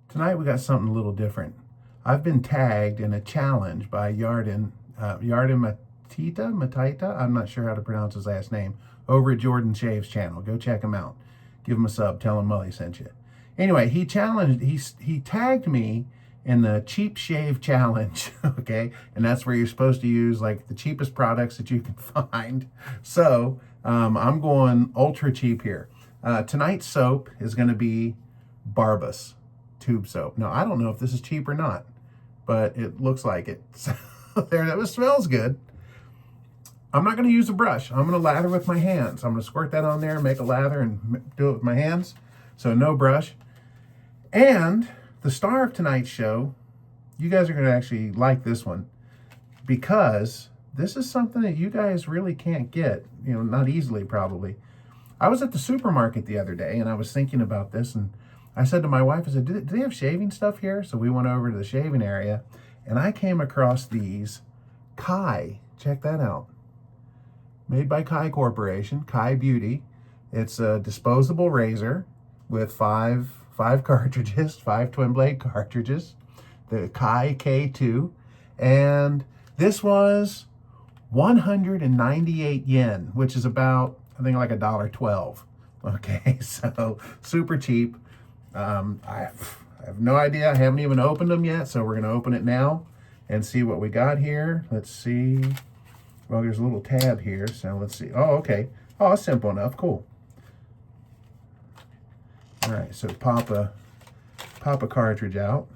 Tonight we got something a little different. I've been tagged in a challenge by Yarden Matita, I'm not sure how to pronounce his last name, over at Jordan Shaves channel. Go check him out. Give him a sub, tell him Mully sent you. Anyway, he tagged me in the cheap shave challenge, okay? And that's where you're supposed to use like the cheapest products that you can find. So I'm going ultra cheap here. Tonight's soap is gonna be Barbas tube soap. Now, I don't know if this is cheap or not, but it looks like it. So there, that smells good. I'm not going to use a brush. I'm going to lather with my hands. I'm going to squirt that on there, make a lather, and do it with my hands. So no brush. And the star of tonight's show, you guys are going to actually like this one, because this is something that you guys really can't get, you know, not easily probably. I was at the supermarket the other day, and I was thinking about this, and I said to my wife, I said, do they have shaving stuff here? So we went over to the shaving area, and I came across these Kai. Check that out. Made by Kai Corporation, Kai Beauty. It's a disposable razor with five cartridges, 5 twin blade cartridges, the Kai K2. And this was 198 yen, which is about, I think, like $1.12. Okay, so super cheap. I have no idea. I haven't even opened them yet, so we're going to open it now and see what we got here. Let's see. Well, there's a little tab here, so let's see. Oh, okay. Oh, simple enough. Cool. All right, so pop a cartridge out.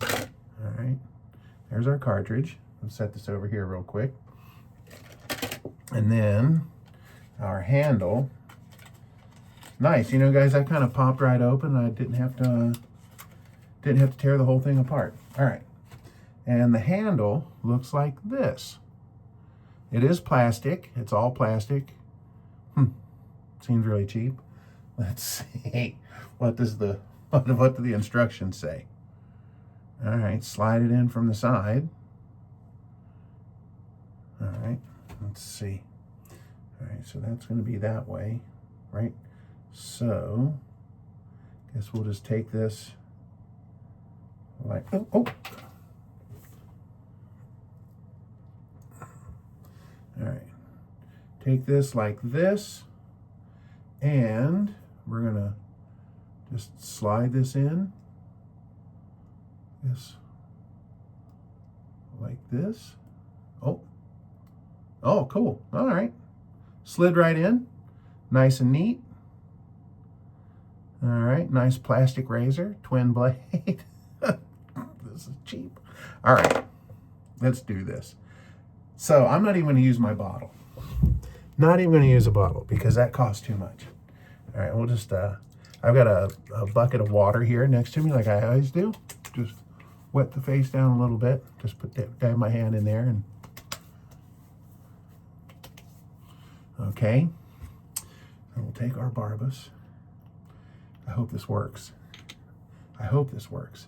All right, there's our cartridge. Let's set this over here real quick. And then our handle. Nice, you know, guys, that kind of popped right open. I didn't have to tear the whole thing apart. All right, and the handle looks like this. It is plastic. It's all plastic. Seems really cheap. Let's see. What do the instructions say? All right, slide it in from the side. All right, let's see. All right, so that's going to be that way, right? So, guess we'll just take this like, oh. All right, take this like this, and we're gonna just slide this in, this like this. Oh, cool. All right, slid right in, nice and neat. All right, nice plastic razor, twin blade. This is cheap. All right, let's do this. So I'm not even going to use my bottle. Not even going to use a bottle because that costs too much. All right, we'll just, I've got a bucket of water here next to me like I always do. Just wet the face down a little bit. Just dab my hand in there. And okay, and we'll take our Barbas. I hope this works. I hope this works.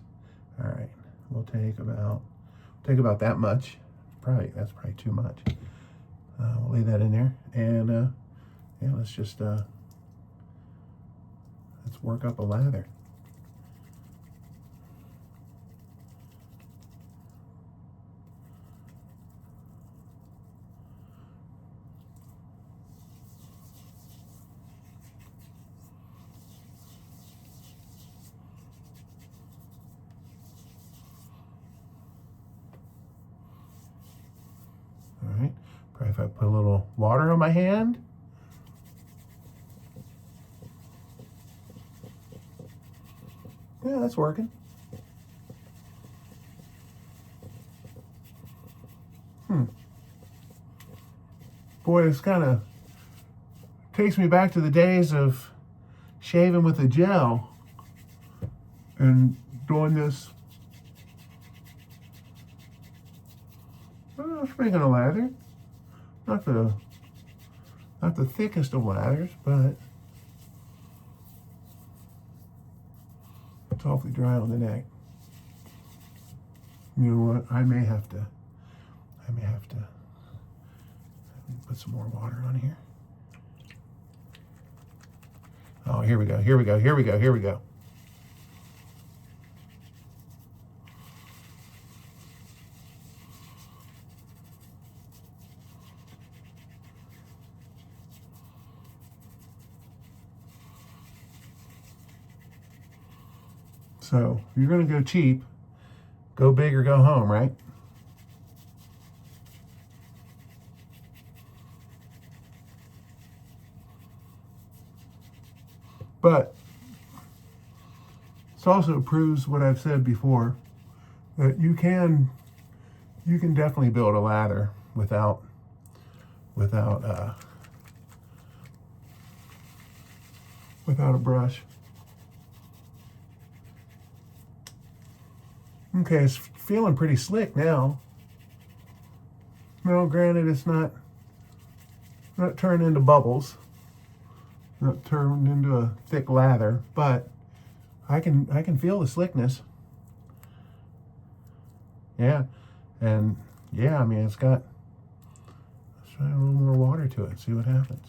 All right, we'll take about that much. That's probably too much. We'll leave that in there, and yeah, let's just let's work up a lather. All right, probably if I put a little water on my hand. Yeah, that's working. Boy, this kind of takes me back to the days of shaving with a gel and doing this. It's making a lather. Not the thickest of lathers, but it's awfully dry on the neck. You know what? I may have to put some more water on here. Oh, here we go. So if you're going to go cheap, go big or go home, right? But this also proves what I've said before, that you can definitely build a lather without a brush. Okay, it's feeling pretty slick now. Now, granted, it's not turned into bubbles, not turned into a thick lather, but I can feel the slickness. Yeah, and yeah, I mean, it's got, let's try a little more water to it, see what happens.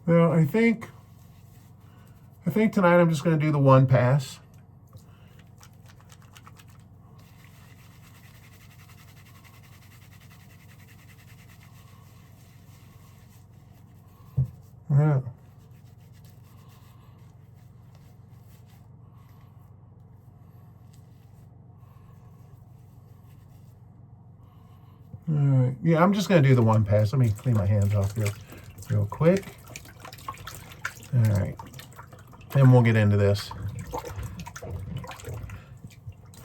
Now, I think tonight I'm just going to do the one pass. Yeah. All right. Yeah, I'm just going to do the one pass. Let me clean my hands off here real quick. All right. Then we'll get into this.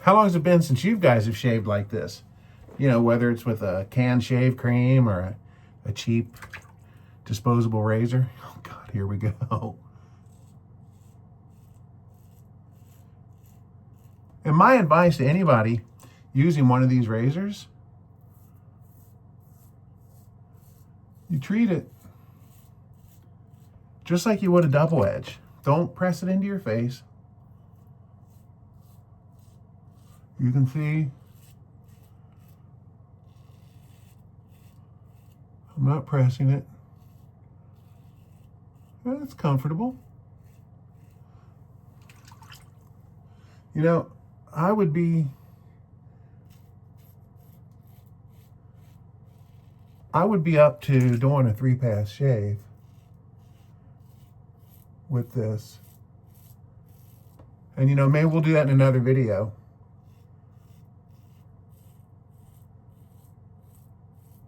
How long has it been since you guys have shaved like this? You know, whether it's with a canned shave cream or a cheap disposable razor. Oh, God, here we go. And my advice to anybody using one of these razors, you treat it just like you would a double edge. Don't press it into your face. You can see I'm not pressing it. It's comfortable. You know, I would be up to doing a 3-pass shave with this. And you know, maybe we'll do that in another video.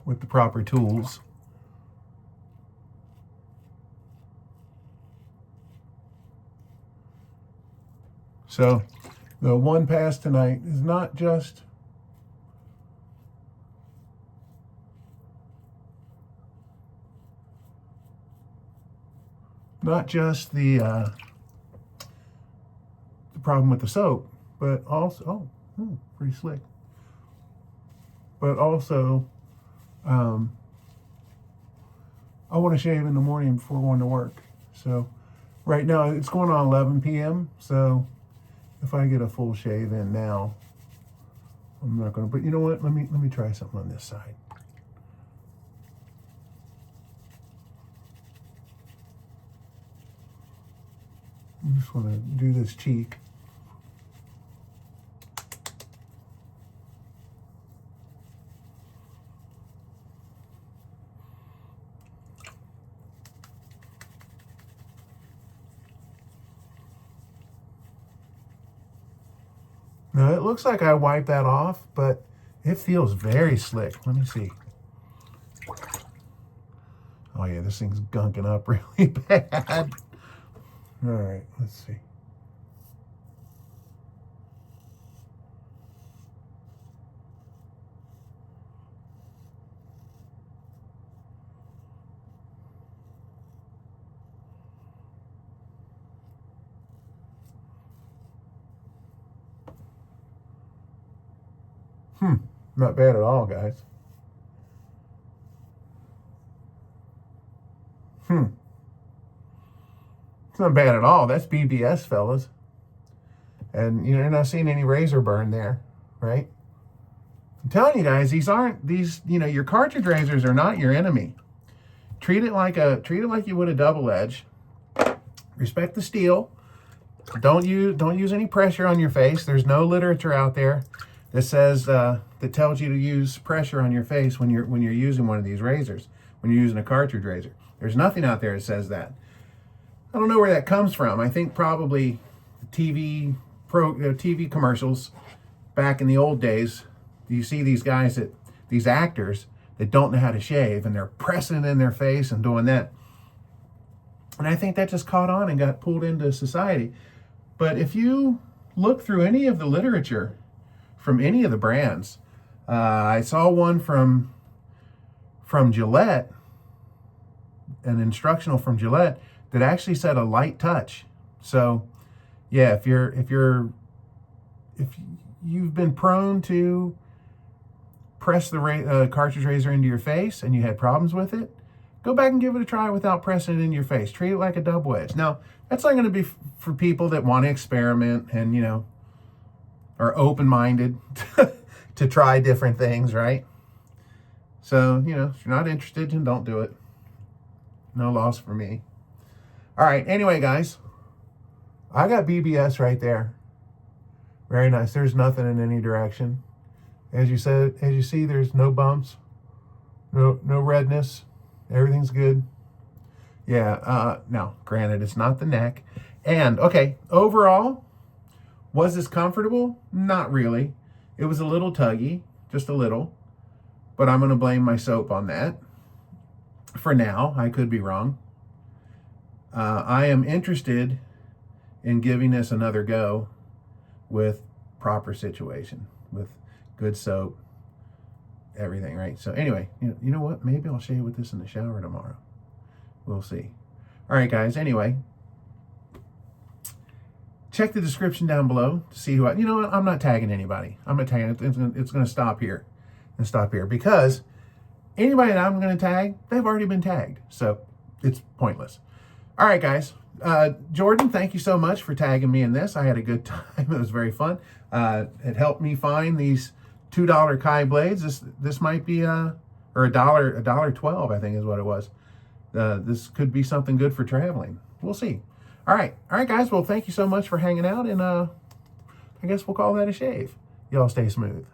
With the proper tools. So the one pass tonight is not just the problem with the soap, but also, pretty slick. But also, I want to shave in the morning before going to work. So right now it's going on 11 p.m. So if I get a full shave in now, I'm not going to, but you know what? Let me try something on this side. I just want to do this cheek. Now it looks like I wiped that off, but it feels very slick. Let me see. Oh yeah, this thing's gunking up really bad. All right, let's see. Not bad at all, guys. It's not bad at all. That's BBS, fellas. And you're not seeing any razor burn there, right? I'm telling you guys, your cartridge razors are not your enemy. Treat it like you would a double edge. Respect the steel. Don't use any pressure on your face. There's no literature out there that says that tells you to use pressure on your face when you're using one of these razors, when you're using a cartridge razor. There's nothing out there that says that. I don't know where that comes from. I think probably TV commercials back in the old days. You see these guys these actors that don't know how to shave, and they're pressing it in their face and doing that. And I think that just caught on and got pulled into society. But if you look through any of the literature from any of the brands, I saw one from Gillette, an instructional from Gillette that actually said a light touch. So yeah, if you've been prone to press the cartridge razor into your face and you had problems with it, go back and give it a try without pressing it in your face. Treat it like a dub wedge. Now, that's not going to be for people that want to experiment and, are open-minded to try different things, right? So, if you're not interested, then don't do it. No loss for me. All right, anyway, guys, I got BBS right there. Very nice. There's nothing in any direction. As you see, there's no bumps, no redness. Everything's good. Yeah, now, granted, it's not the neck. And, okay, overall, was this comfortable? Not really. It was a little tuggy, just a little. But I'm going to blame my soap on that. For now, I could be wrong. I am interested in giving this another go with proper situation, with good soap, everything, right? So anyway, you know what? Maybe I'll shave with this in the shower tomorrow. We'll see. All right, guys. Anyway, check the description down below to see who you know what? I'm not tagging anybody. I'm not tagging. It's going to stop here and stop here because anybody that I'm going to tag, they've already been tagged. So it's pointless. All right, guys. Jordan, thank you so much for tagging me in this. I had a good time. It was very fun. It helped me find these $2 Kai blades. This might be or $1.12, I think is what it was. This could be something good for traveling. We'll see. All right, guys. Well, thank you so much for hanging out, and I guess we'll call that a shave. Y'all stay smooth.